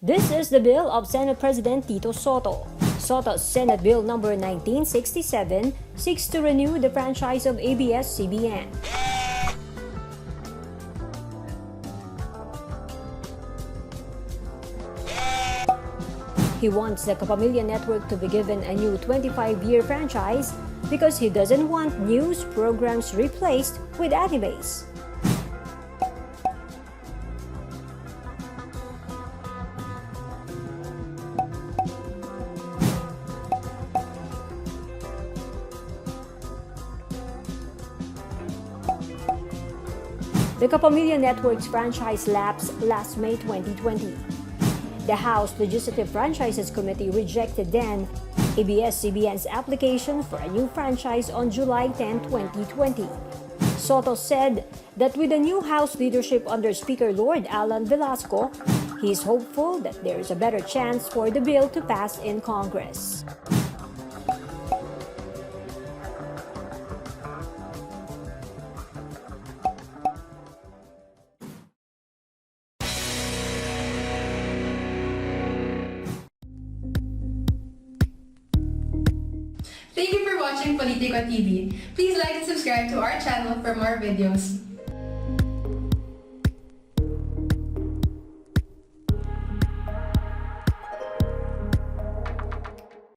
This is the bill of Senate President Tito Sotto. Sotto's Senate Bill number 1967 seeks to renew the franchise of ABS CBN. He wants the Kapamilya Network to be given a new 25-year franchise because he doesn't want news programs replaced with animes. The Kapamilya Network's franchise lapsed last May 2020. The House Legislative Franchises Committee rejected then ABS CBN's application for a new franchise on July 10, 2020. Sotto said that with the new House leadership under Speaker Lord Alan Velasco, he is hopeful that there is a better chance for the bill to pass in Congress. Thank you for watching Politico TV. Please like and subscribe to our channel for more videos.